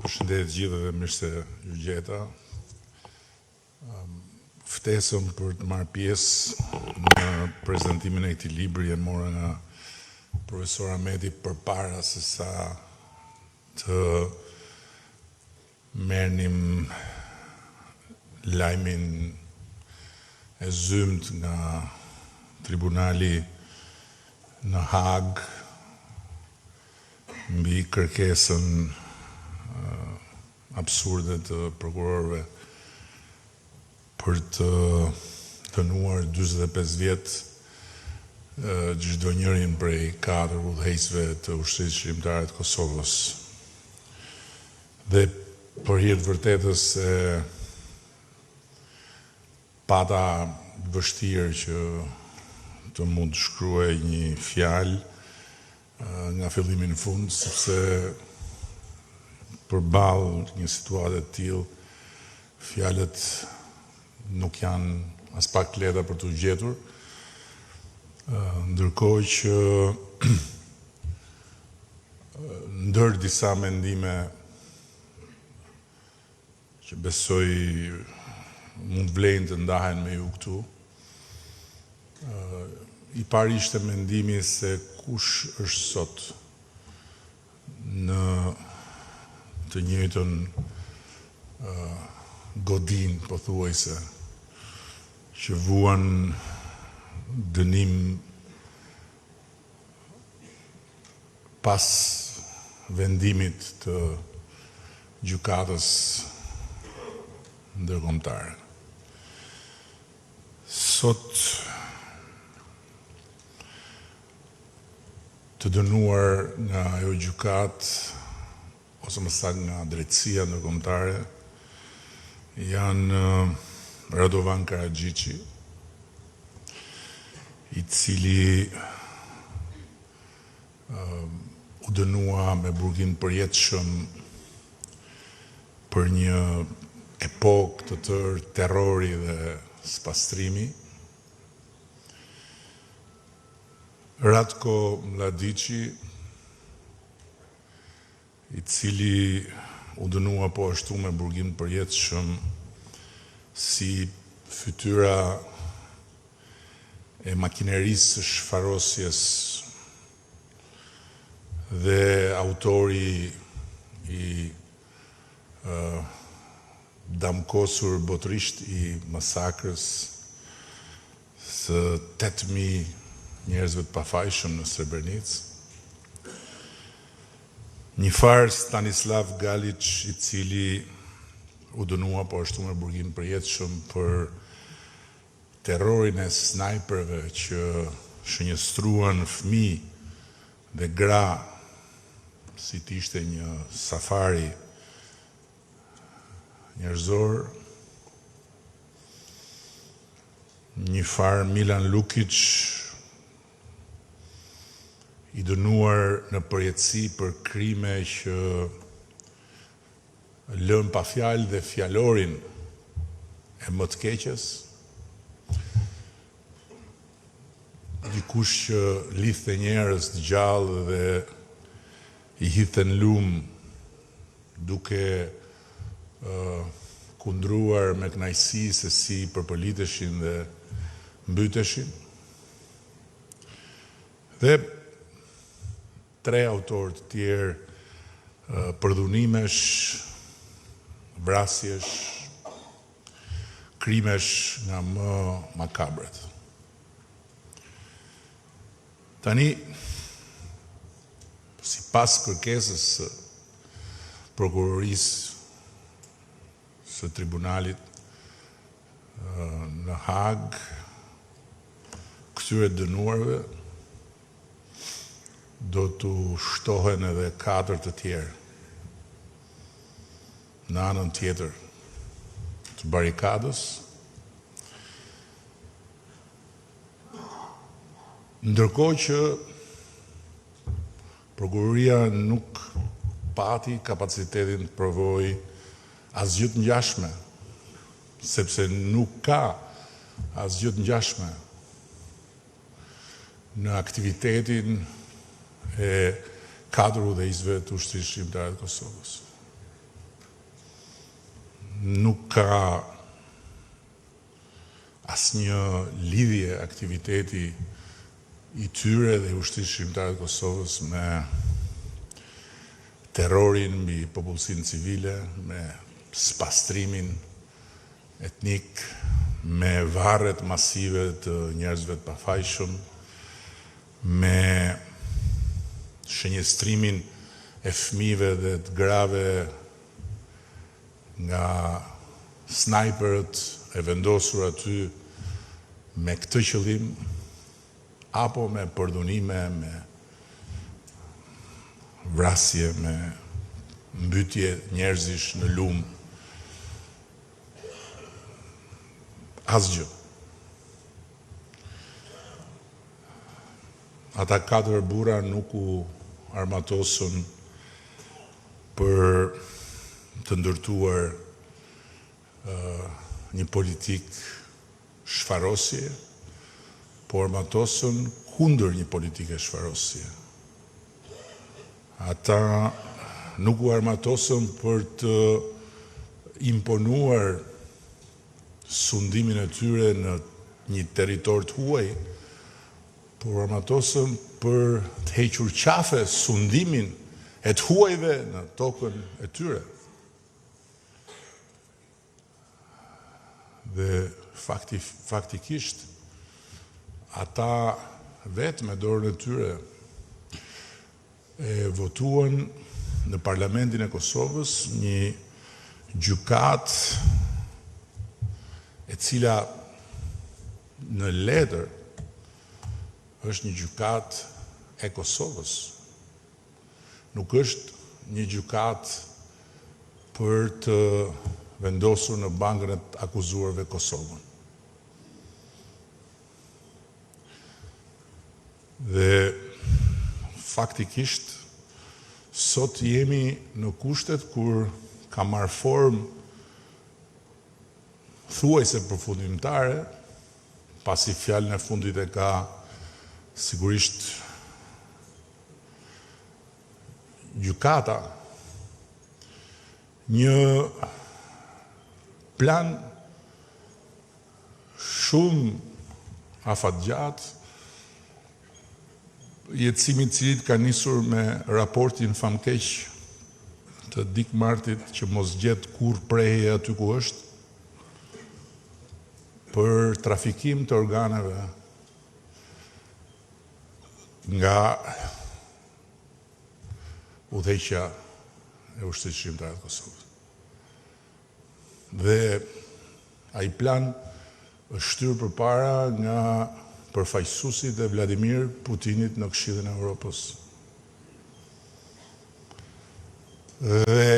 Përshëndet gjithë dhe mirë se ju gjeta. Ftesëm për të marrë pjesë në prezantimin e këtij libri e morë nga profesor Ahmeti përpara se sa të merrnim lajmin e zymt nga tribunali në Hag mbi kërkesën absurde të prokurorëve për të dënuar 45 vjet çdo njërin prej 4 udhëheqësve të ushtrisë shqiptare të Kosovës. Dhe për hir të vërtetës pata vështirë që të mund të shkruaj një fjalë nga fillimi në fund, sepse përballë një situate të tillë, fjalët nuk janë as pak lehta për t'u gjetur, ndërkohë që ndër disa mendime që besoj mund vlejnë të ndahen me ju këtu, i pari ishte mendimi se kush është sot në të njëjtën godin, pothuajse, që vuan dënim pas vendimit të gjykatës ndërkombëtare. Sot të dënuar nga ajo gjykatë, ose më saktë nga drejtësia ndërkombëtare, janë Radovan Karadžići, i cili u dënua me burgim përjetshëm për një epokë të tërë terrori dhe spastrimi. Ratko Mladići, i cili u dënua po ashtu me burgim përjetshëm si fytyra e makinerisë së shfarosjes dhe autori i damkosur botërisht i masakrës së 8.000 njerëzve të pafajshëm në Srebrenicë. Një farë Stanislav Galić, i cili u dënua po ashtu me burgim përjetshëm për terrorin e snajperëve që shënjestruan fëmijë dhe gra si të ishte një safari njerëzor. Një farë Milan Lukić, i dënuar në përjetësi për krime që lën pa fjalë dhe fjalorin e më të keqes. Dikush që lidhte njerëz të gjallë dhe i hidhte në lumë duke kundruar me kënaqësi se si përpoliteshin dhe mbyteshin. Dhe 3 autorë të tjerë përdhunimesh, vrasjesh, krimesh nga më makabret. Tani, sipas kërkesës së prokurorisë së tribunalit në Hag, këtyre dënuarve do të shtohen edhe 4 të tjerë në anën tjetër të barikadës, ndërkohë që prokuroria nuk pati kapacitetin të provojë asgjë të ngjashme, sepse nuk ka asgjë të ngjashme në aktivitetin e 4 udhëheqësve të ushtrisë shqiptare të Kosovës. nuk ka asnjë lidhje aktiviteti i tyre dhe i ushtrisë shqiptare të Kosovës me terrorin mbi popullsinë civile, me spastrimin etnik, me varret masive të njerëzve të pafajshëm, me shënjestrimin e fëmijëve dhe të grave nga snajperët e vendosur aty me këtë qëllim, apo me përdhunime, me vrasje, me mbytje njerëzish në lumë. Asgjë. Ata 4 burra nuk u armatosën për të ndërtuar një politik shfarosje, por armatosën kundër një politike shfarosje. Ata nuk u armatosën për të imponuar sundimin e tyre në një territor të huaj, por armatosën për të hequr qafe sundimin e të huajve në tokën e tyre. Dhe faktikisht, ata vetë me dorën e tyre e votuan në Parlamentin e Kosovës një gjykat e cila në letër është një gjykat e Kosovës. Nuk është një gjykat për të vendosur në bankën e të akuzuarve Kosovën. Dhe faktikisht, sot jemi në kushtet kur ka marrë formë thuajse përfundimtare, pasi fjalën e fundit e ka sigurisht gjykata, një plan shumë afatgjat, jetësimi i cili ka nisur me raportin famkeq të Dik Martit që mos gjet kur prehje aty ku është, për trafikim të organeve nga udhëheqja e ushtrisë shqiptare të Kosovës. Dhe ai plan është shtyrë përpara nga përfaqësuesit e Vladimir Putinit në Këshillin e Evropës. Dhe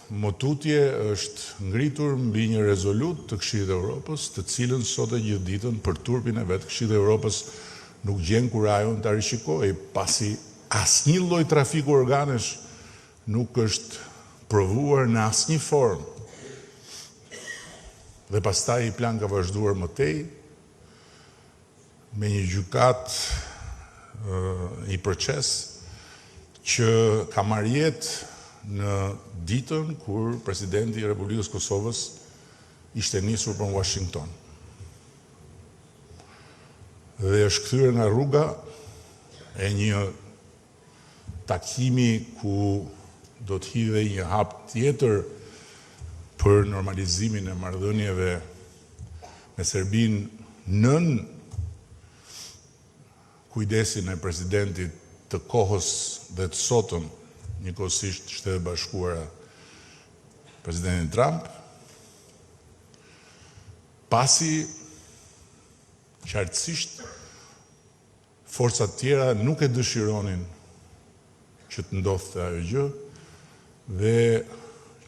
motutje është ngritur mbi një rezolut të Këshillit të Evropës, të cilën sot e gjithë ditën për turpin e vetë Këshillit të Evropës nuk gjen kurajon ta rishikojë, pasi asnjë lloj trafiku organesh nuk është provuar në asnjë formë. Dhe pastaj i plan ka vazhduar mëtej me një gjykat, një proces që ka marrë jetë në ditën kur presidenti i Republikës Kosovës ishte nisur për Washington. Dhe është kthyer nga rruga e një takimi ku do të hidhej një hap tjetër për normalizimin e marrëdhënieve me Serbinë nën kujdesin e presidentit të kohës dhe të sotëm, njëkohësisht Shtetet Bashkuara, presidentin Trump, pasi qartësisht forcat tjera nuk e dëshironin që të ndodhte ajo gjë, dhe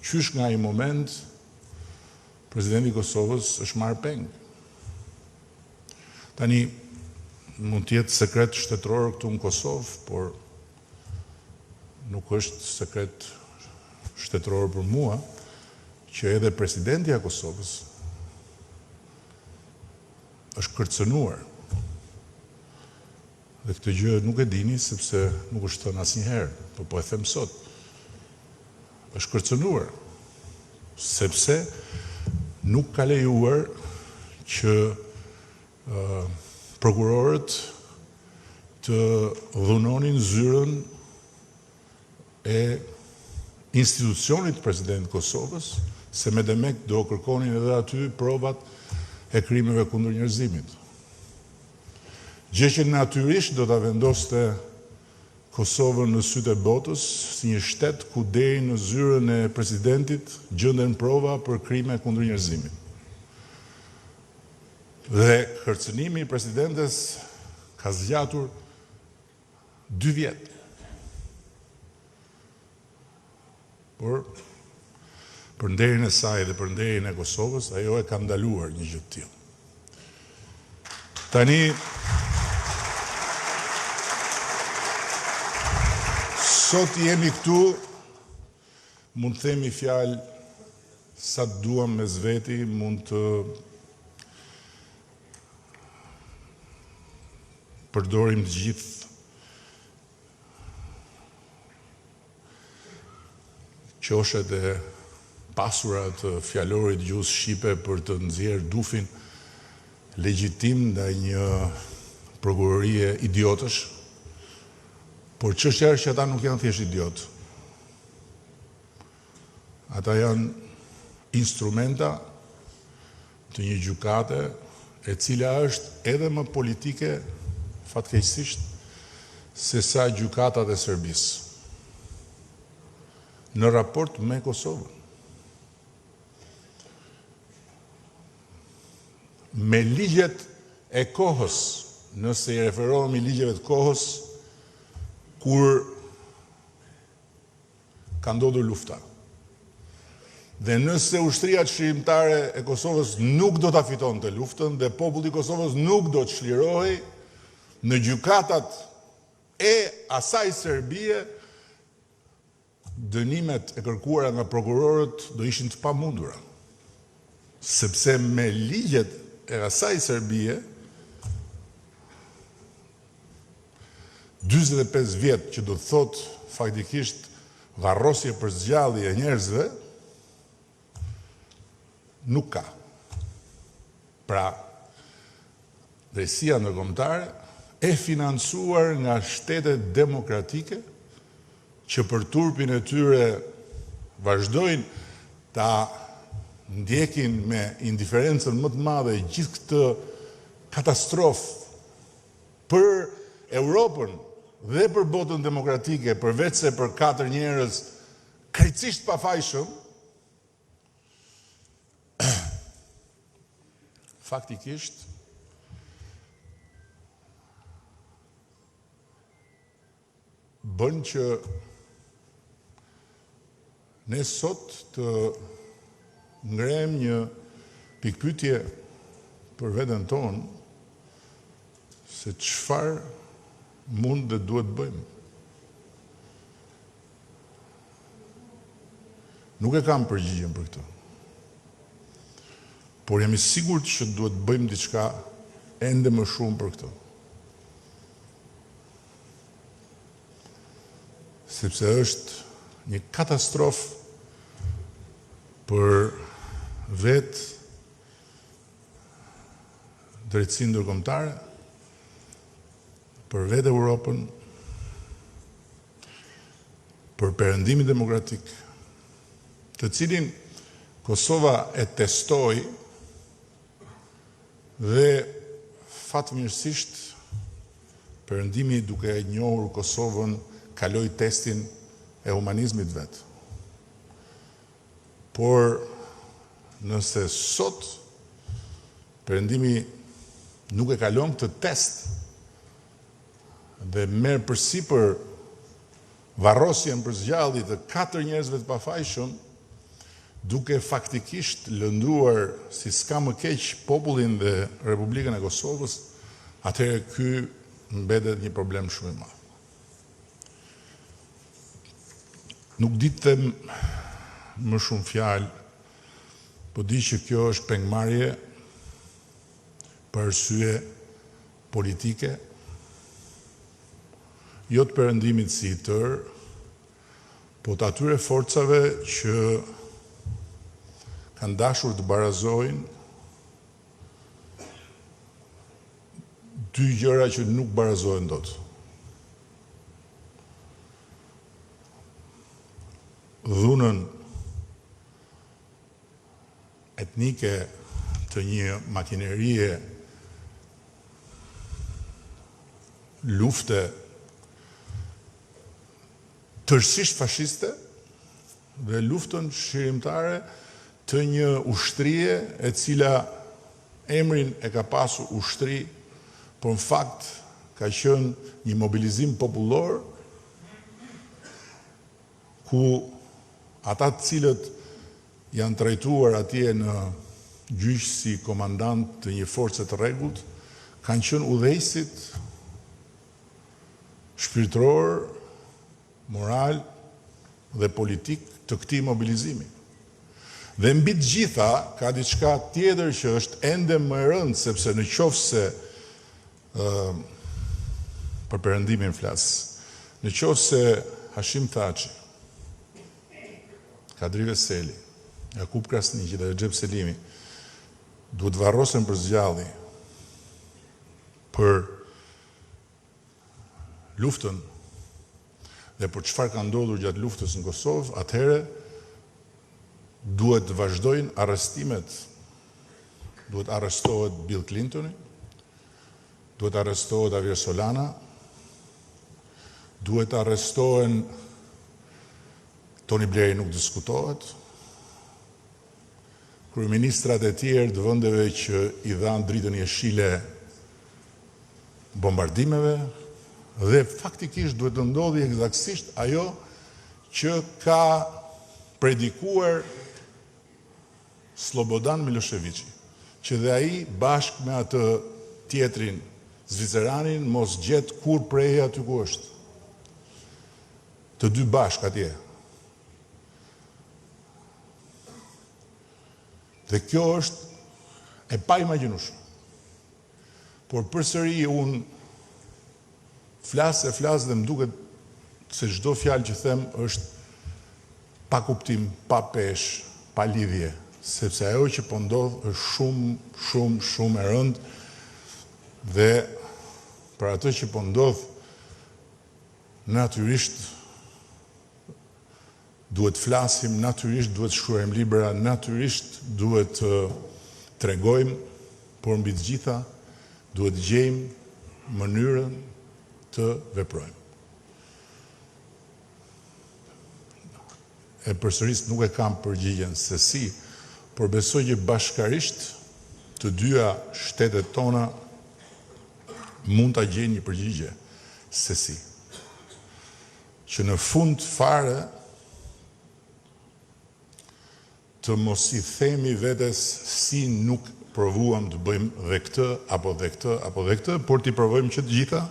qysh nga ai moment presidenti i Kosovës është marrë peng. Tani mund të jetë sekret shtetëror këtu në Kosovë, por nuk është sekret shtetëror për mua që edhe presidenti i Kosovës është kërcënuar. Dhe këtë gjë nuk e dini sepse nuk është thënë asnjëherë, po e them sot. Është kërcënuar sepse nuk ka lejuar që prokurorët të dhunonin zyrën e institucionit president Kosovës, se me demek do kërkonin edhe aty provat e krimeve kundër njerëzimit. Gjë që natyrisht do ta vendoste Kosovën në sytë e botës si një shtet ku deri në zyrën e presidentit gjenden prova për krime kundër njerëzimit. Dhe kërcënimi i presidentes ka zgjatur 2 vjet. Por për nderin e saj dhe për nderin e Kosovës, ajo e ka ndaluar një gjë të tillë. Tani sot jemi këtu, mund të themi fjalë sa të duam mes veti, mund të përdorim të gjithë qoshet e pasura të fjalorit gjuhës shqipe për të nxjerrë dufin legjitim ndaj një prokurorie idiotësh, por çështja është që ata nuk janë thjesht idiot. Ata janë instrumenta të një gjykate e cila është edhe më politike fatkeqësisht se sa gjykatat e Serbisë në raport me Kosovën. Me ligjet e kohës, nëse i referohemi ligjeve të kohës, kur ka ndodhur lufta. Dhe nëse ushtria çlirimtare e Kosovës nuk do ta fitonte luftën dhe populli i Kosovës nuk do të çlirohej, në gjykatat e asaj Serbie, dënimet e kërkuara nga prokurorët do ishin të pamundura. Sepse me ligjet e asaj Serbie, 45 vjet që do të thot faktikisht varrosje për zgjallje e njerëzve, nuk ka. Pra, drejtësia ndërkombëtare e financuar nga shtetet demokratike që për turpin e tyre vazhdojnë ta ndjekin me indiferencën më të madhe gjithë këtë katastrofë për Europën dhe për botën demokratike, përveç se për 4 njerëz krejtësisht pafajshëm, faktikisht bën që ne sot të ngrem një pikpyetje për veten tonë se çfarë mund dhe duhet bëjmë. Nuk e kam përgjigjen për këtë. Por jam i sigurt që duhet bëjmë diçka ende më shumë për këtë. Sepse është një katastrofë për vetë drejtësinë ndërkombëtare, për vetë Europën, për perëndimin demokratik, të cilin Kosova e testoi dhe fatmirësisht perëndimi duke e njohur Kosovën kaloi testin e humanizmit vetë. Por nëse sot perëndimi nuk e kalon këtë test dhe merr përsipër varrosjen për zgjallje të 4 njerëzve të pafajshëm, duke faktikisht lënduar si s'ka më keq popullin dhe Republikën e Kosovës, atëherë ky mbetet një problem shumë i madh. Nuk di të them më shumë fjalë, po di që kjo është pengmarrje për arsye politike, jo të perëndimit si i tërë, po të atyre forcave që kanë dashur të barazojnë dy gjëra që nuk barazohen dot. Dhunën etnike të një makinerie lufte tërësisht fashiste dhe luftën shqirimtare të një ushtrie e cila emrin e ka pasur ushtri, por në fakt ka qenë një mobilizim popullor ku ata të cilët janë trajtuar atje në gjyq si komandant të një force të rregullt kanë qenë udhëheqësit shpirtëror, moral dhe politik të këtij mobilizimi. Dhe mbi të gjitha ka diçka tjetër që është ende më e rëndë, sepse në qoftë se për perëndimin flas, në qoftë se Hashim Thaçi, Kadri Veseli, Jakub Krasniqi dhe Recep Selimi duhet varrosen për zgjalli për luftën dhe për çfarë ka ndodhur gjatë luftës në Kosovë, atëherë duhet të vazhdojnë arrestimet. Duhet arrestohet Bill Clintoni, duhet arrestohet Javier Solana, duhet arrestohen Tony Blairi, nuk diskutohet, kryeministrat e tjerë të vendeve që i dhanë dritën jeshile bombardimeve, dhe faktikisht duhet të ndodhi eksaktësisht ajo që ka predikuar Slobodan Miloševići, që dhe ai bashkë me atë tjetrin Zviceranin mos gjet kur prej aty ku është. Të dy bashkë atje. Dhe kjo është e pa imagjinueshme. Por përsëri unë flas dhe më duket se çdo fjalë që them është pa kuptim, pa peshë, pa lidhje, sepse ajo që po ndodh është shumë e rëndë dhe për atë që po ndodh natyrisht duhet flasim, natyrisht duhet shkruajmë libra, natyrisht duhet tregojmë, por mbi të gjitha duhet gjejmë mënyrën të veprojmë. E përsëris nuk e kam përgjigjen se si, por besoj që bashkarisht të dyja shtetet tona mund ta gjejnë një përgjigje se si. Që në fund fare të mos i themi vetes si nuk provuam të bëjmë dhe këtë, apo dhe këtë, apo dhe këtë, por t'i provojmë që të gjitha,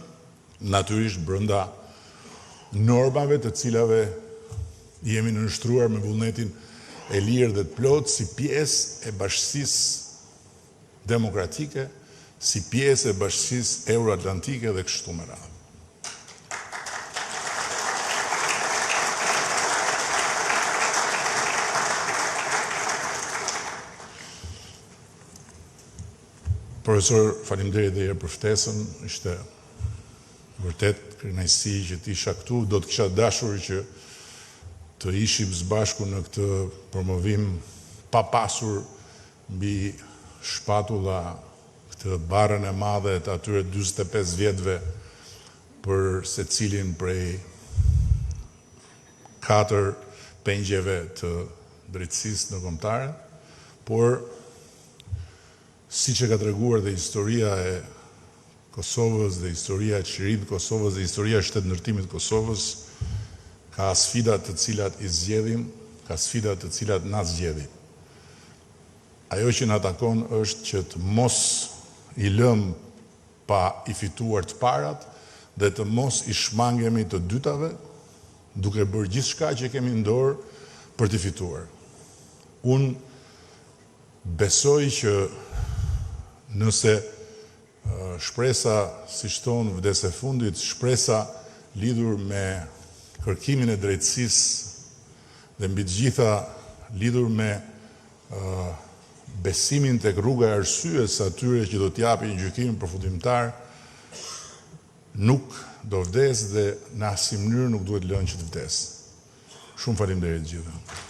natyrisht brenda normave të cilave jemi nënshtruar me vullnetin e lirë dhe të plotë si pjesë e bashkësisë demokratike, si pjesë e bashkësisë euroatlantike dhe kështu me radhë. Profesor, faleminderit edhe për ftesën, ishte vërtet kënaqësi që të isha këtu, do të kisha dashur që të ishim së bashku në këtë promovim pa pasur mbi shpatulla këtë barën e madhe të atyre 45 vjetëve për secilin prej 4 pengjeve të drejtësisë ndërkombëtare, por siç e ka treguar dhe historia e Kosovës dhe historia e Çirisë të Kosovës dhe historia e shtetëndërtimit të Kosovës, ka sfida të cilat i zgjedhin, ka sfida të cilat na zgjedhin. Ajo që na takon është që të mos i lëm pa i fituar të parat dhe të mos i shmangemi të dytave, duke bërë gjithçka që kemi në dorë për të fituar. Unë besoj që nëse shpresa, siç thonë vdes e fundit, shpresa lidhur me kërkimin e drejtësisë dhe mbi të gjitha lidhur me besimin tek rruga e arsyes atyre që do t'japi një gjykim përfundimtar, nuk do vdes dhe në asnjë mënyrë nuk duhet lënë që të vdes. Shumë faleminderit gjithëve.